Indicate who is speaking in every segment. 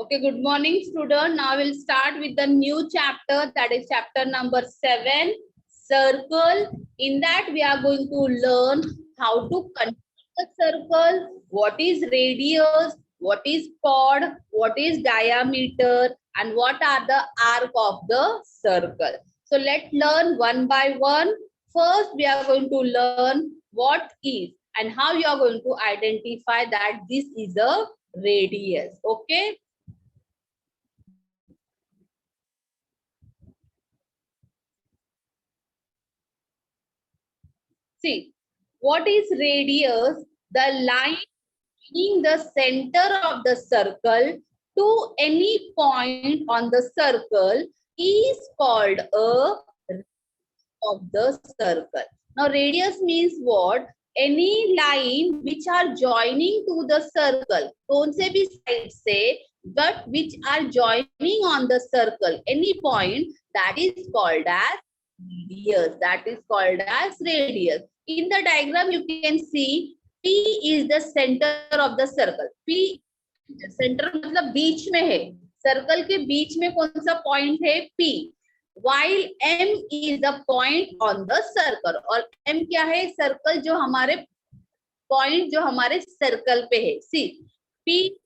Speaker 1: Okay, good morning, student. Now we'll start with the new chapter, that is chapter number 7, circle. In that we are going to learn how to construct a circle, what is radius, what is chord, what is diameter, and what are the arc of the circle. So let's learn one by one. First, we are going to learn what is and how you are going to identify that this is a radius. Okay. See, what is radius? The line in the center of the circle to any point on the circle is called a radius of the circle. Now, radius means what? Any line which are joining to the circle. कौन से भी side से, but which are joining on the circle. Any point that is called as radius. That is called as radius. In the diagram, you can see P is the center of the circle. P center मतलब बीच में है. Circle के बीच में कौन सा point है? P. While M is the point on the circle. और M क्या है? सर्कल जो हमारे पॉइंट जो हमारे सर्कल पे है. See, P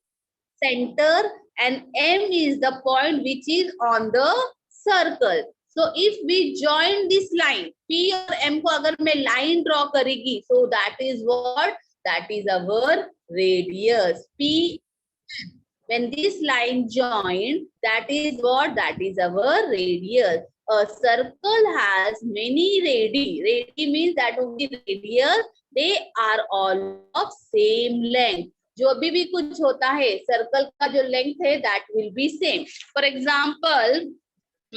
Speaker 1: center and M is the point which is on the circle. So if we join this line, P और M को अगर मैं line draw करेगी, so that is what? That is our radius. P. When this line join, that is what? That is our radius. A circle has many radii. Radii means that of the radius, they are all of same length. जो भी कुछ होता है circle का जो length है that will be same. For example,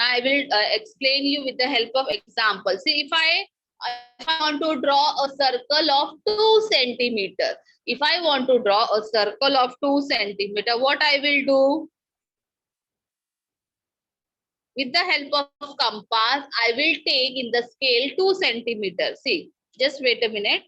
Speaker 1: I will explain you with the help of example. See, if I want to draw a circle of 2 centimeter, if I want to draw a circle of 2 centimeter, what I will do? With the help of compass, I will take in the scale 2 centimeter. See, just wait a minute.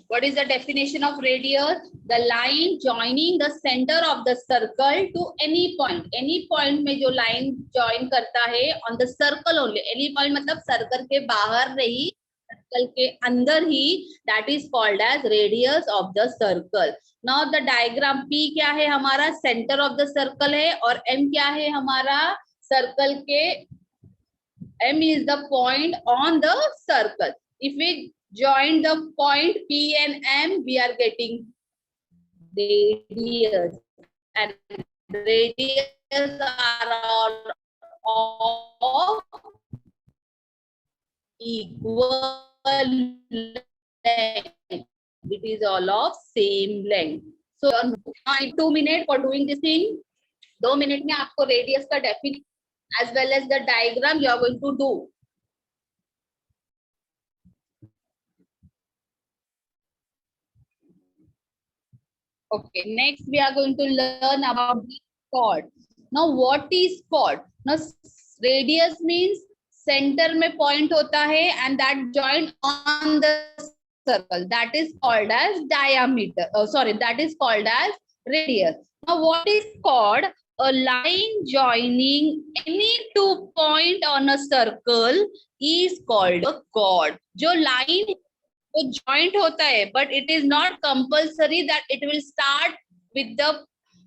Speaker 1: What is the definition of radius? The line joining the center of the circle to any point. Any point में जो line join करता है on the circle only. Any point मतलब circle के बाहर नहीं, circle के अंदर ही. That is called as radius of the circle. Now the diagram P क्या है हमारा? Center of the circle है और M क्या है हमारा? Circle के M is the point on the circle. If we join the point P and M, we are getting radius, and radius are all of equal length. It is all of same length. So in 2 minutes for doing this thing, 2 minutes में आपको radius का definition as well as the diagram you are going to do. Okay, next we are going to learn about the chord. Now, what is chord? Now, radius means center में point होता है and that joint on the circle. That is called as diameter. That is called as radius. Now, what is chord? A line joining any 2 points on a circle is called a chord. जो line वो joint होता है, but it is not compulsory that it will start with the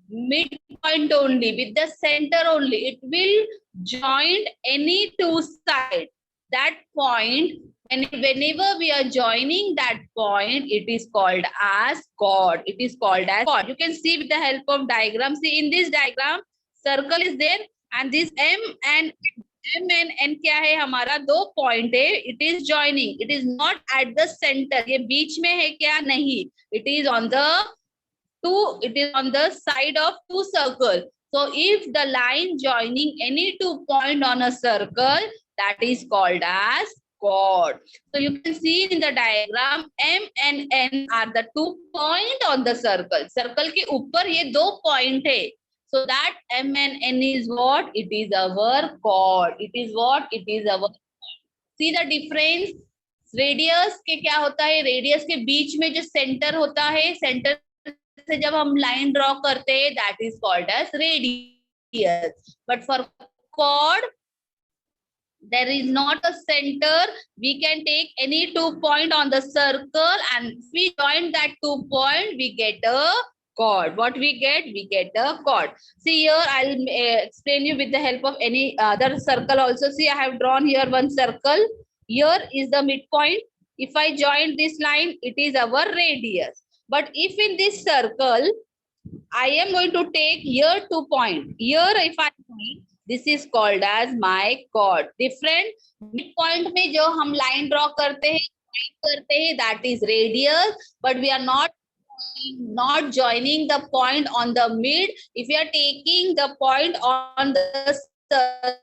Speaker 1: midpoint only, with the center only. It will join any 2 sides. That point, and whenever we are joining that point, it is called as chord. It is called as chord. You can see with the help of diagram. See, in this diagram, circle is there, and this M and N क्या है हमारा? 2 point है. It is joining. It is not at the centre. ये बीच में है क्या? नहीं. It is on the it is on the side of 2 circles. So if the line joining any 2 points on a circle, that is called as chord. So you can see in the diagram M and N are the 2 points on the circle. Circle के ऊपर ये 2 point है. So that M and N is what? It is our chord. It is what? It is our chord. See the difference. Radius के क्या होता है, radius के बीच में जो सेंटर होता है, सेंटर से जब हम लाइन ड्रॉ करते हैं, that is called as radius. But for chord there is not a center. We can take any 2 point on the circle, and if we join that 2 point, we get a chord. What we get? We get a chord. See here, I'll explain you with the help of any other circle also. See, I have drawn here one circle. Here is the midpoint. If I join this line, it is our radius. But if in this circle I am going to take here 2 point. Here if I join, this is called as my chord. Different midpoint में जो हम line draw करते हैं, that is radius. But we are not joining the point on the mid. If we are taking the point on the circle,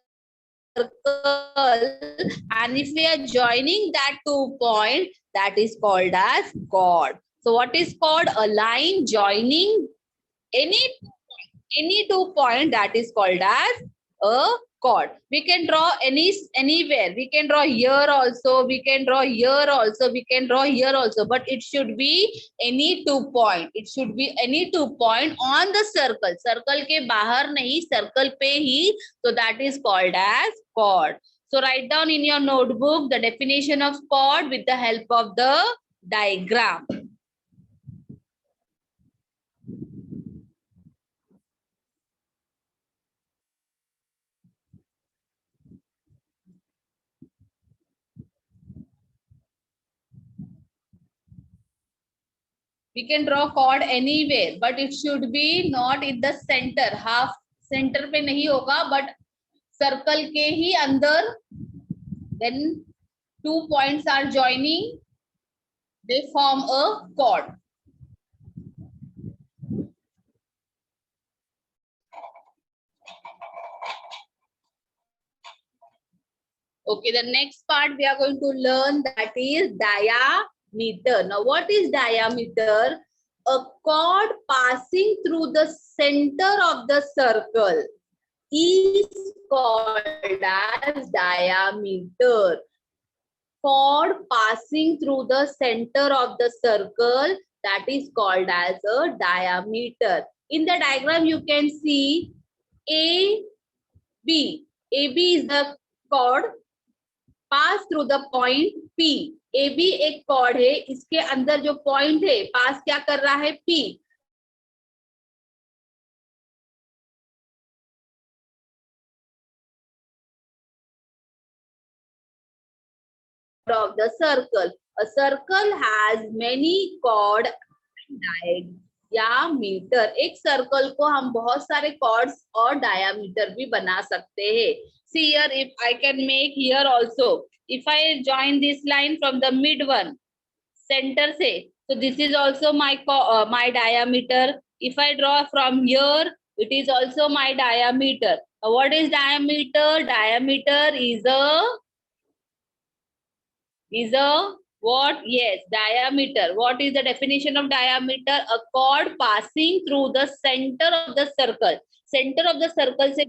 Speaker 1: and if we are joining that 2 point, that is called as chord. So what is called a line joining any 2 point, that is called as a chord. We can draw anywhere. We can draw here also, we can draw here also, we can draw here also, but it should be any 2 point. It should be any 2 point on the circle. Circle के बाहर नहीं, circle पे ही. So that is called as chord. So write down in your notebook the definition of chord with the help of the diagram. We can draw chord anywhere, but it should be not in the center. Half center पे नहीं होगा, but circle के ही अंदर. When 2 points are joining, they form a chord. Okay, the next part we are going to learn, that is diameter. Now, what is diameter? A chord passing through the center of the circle is called as diameter. Chord passing through the center of the circle, that is called as a diameter. In the diagram, you can see AB. AB is the chord pass through the point P. A B एक chord है, इसके अंदर जो point है पास क्या कर रहा है, P. of the circle. A circle has many chord diameter. एक सर्कल को हम बहुत सारे chords और diameter भी बना सकते हैं. See here, if I can make here also. If I join this line from the mid one, center से, so this is also my diameter. If I draw from here, it is also my diameter. What is diameter? Diameter is a what? Yes, diameter. What is the definition of diameter? A chord passing through the center of the circle. Center of the circle से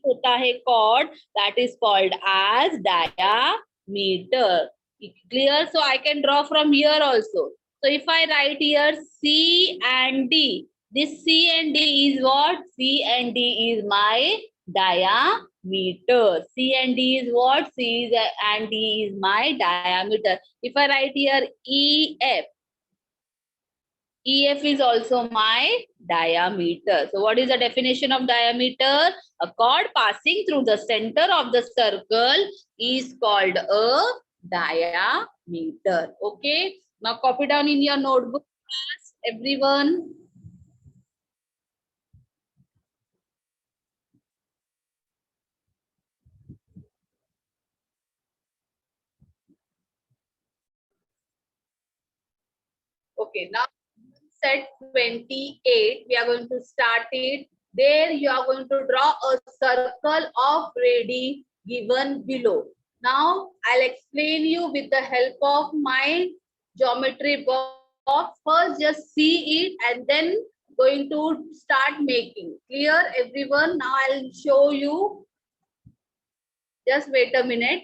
Speaker 1: होता है chord, that is called as diameter. Clear? So I can draw from here also. So if I write here C and D, this C and D is what? C and D is my diameter. C and D is what? C and D is my diameter. If I write here EF, EF is also my diameter. So what is the definition of diameter? A chord passing through the center of the circle is called a diameter. Okay. Now copy down in your notebook, everyone. Okay, now set 28, we are going to start it. There you are going to draw a circle of radius given below. Now I'll explain you with the help of my geometry box. First just see it and then going to start making. Clear everyone? Now I'll show you. Just wait a minute.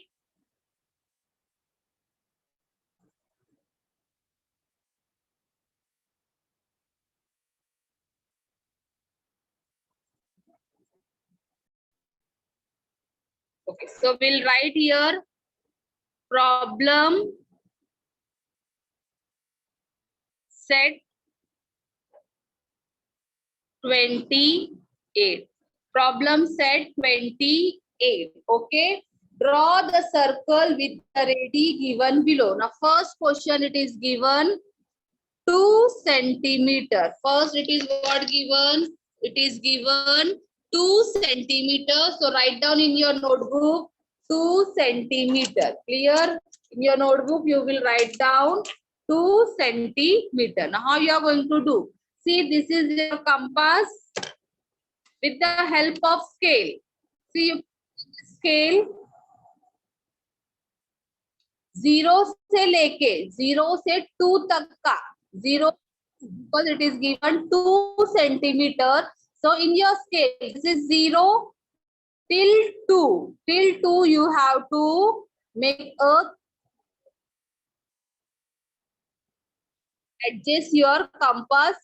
Speaker 1: Okay, so we'll write here problem set 28. Problem set 28. Okay. Draw the circle with the radii given below. Now, first question it is given 2 centimeter. First, it is what given? It is given 2 centimeter. So, write down in your notebook 2 centimeter. Clear? In your notebook, you will write down 2 centimeter. Now, how you are going to do? See, this is your compass with the help of scale. See, you scale 0 से लेके 0 से 2 तक का 0 because it is given 2 centimeter. So in your scale, this is 0 till 2. Till 2 you have to make a adjust your compass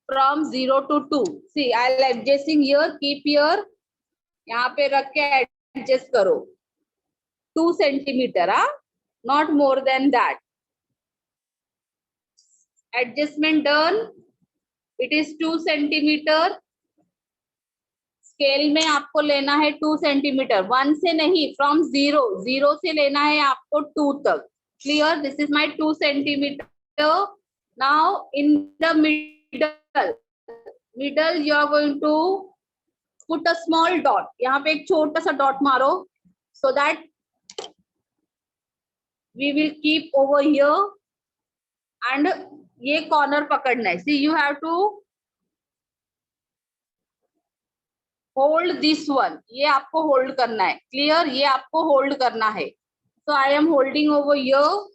Speaker 1: from 0 to 2. See, I'll adjusting here. Keep here. यहाँ पे रख के adjust करो. 2 centimeter, not more than that. Adjustment done. It is 2 centimeter. Scale में आपको लेना है 2 centimetre. 1 से नहीं, फ्रॉम 0. 0 से लेना है आपको 2 तक. Clear? This is my 2 centimetre. Now in the middle you are going to put a small dot. यहाँ पे एक छोटा सा डॉट मारो so that we will keep over here. And ये कॉर्नर पकड़ना है. See you have to hold this one. ये आपको होल्ड करना है. क्लियर? ये आपको होल्ड करना है. So I am holding over here.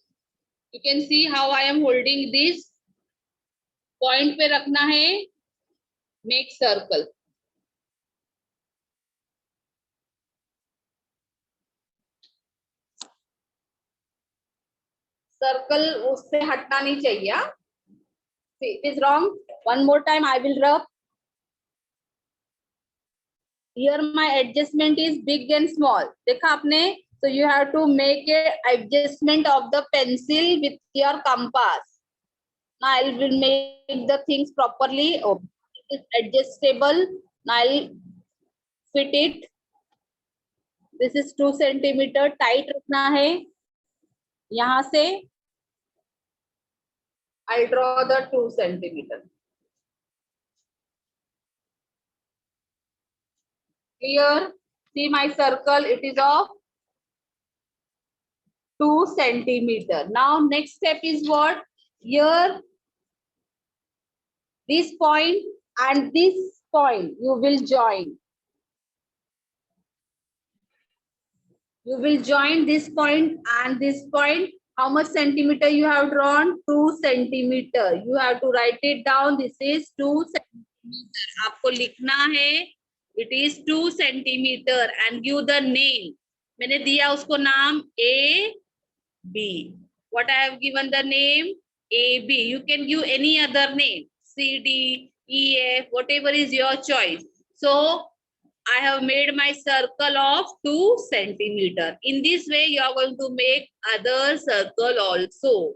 Speaker 1: You can see how I am holding this. Point पे रखना है. Make circle. सर्कल उससे हटना नहीं चाहिए. It is wrong. One more time I will रब. Here my adjustment is big and small. देखा आपने? So you have to make a adjustment of the pencil with your compass. Now I will make the things properly. Oh, it is adjustable. Now I'll fit it. This is 2 centimeter. Tight रखना है. यहाँ से I'll draw the 2 centimeter. Here, see my circle, it is of 2 centimeter. Now, next step is what? Here, this point and this point, you will join. You will join this point and this point. How much centimeter you have drawn? 2 centimeter. You have to write it down. This is 2 centimeter. आपको लिखना है. It is 2 centimeter and give the name. मैंने दिया उसको नाम A, B. What I have given the name? A, B. You can give any other name. C, D, E, F, whatever is your choice. So, I have made my circle of 2 centimeter. In this way, you are going to make other circle also.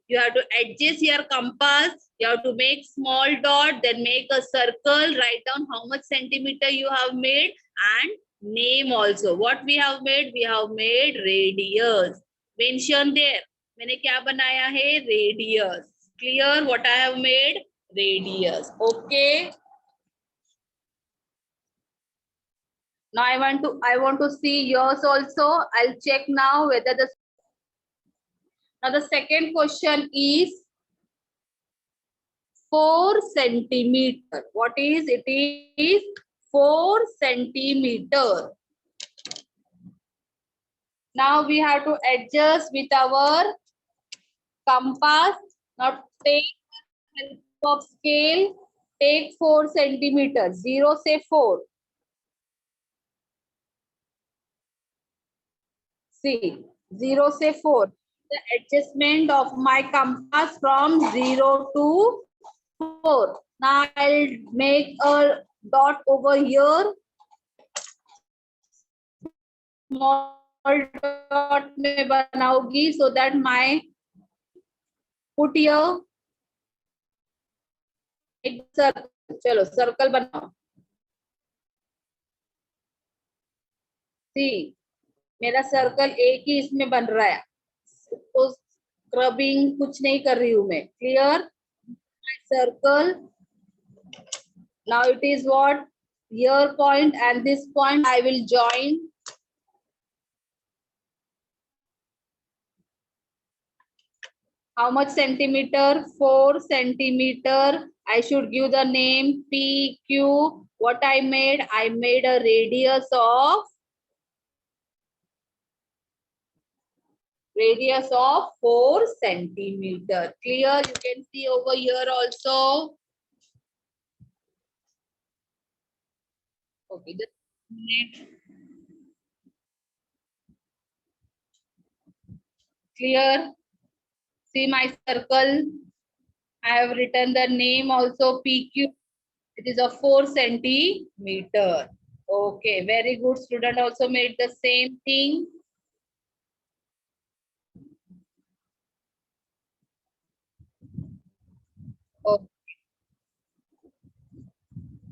Speaker 1: You have to adjust your compass. You have to make small dot, then make a circle, write down how much centimeter you have made and name also. What we have made? We have made radius. Mention there. मैंने क्या बनाया है? Radius. Clear what I have made? Radius. Okay. Now I want to see yours also. I'll check now whether the. Now the second question is 4 centimeter. What is it? Is 4 centimeter. Now we have to adjust with our compass. Now take help of scale. Take 4 centimeter. 0 से 4. See, 0 से 4. The adjustment of my compass from 0 to 4. Now I'll make a dot over here. small dot में बनाऊंगी so that my put here एक circle. चलो circle बनाओ. सी मेरा circle एक ही इसमें बन रहा है, तो स्क्रबिंग कुछ नहीं कर रही हूं मैं. Clear? Circle now it is what here point and this point I will join. How much centimeter? 4 centimeter. I should give the name PQ. What I made? I made a radius of 4 centimeter. Clear? You can see over here also. Okay, just a minute. Clear? See my circle. I have written the name also PQ. It is a 4 centimeter. Okay, very good. Student also made the same thing. Okay.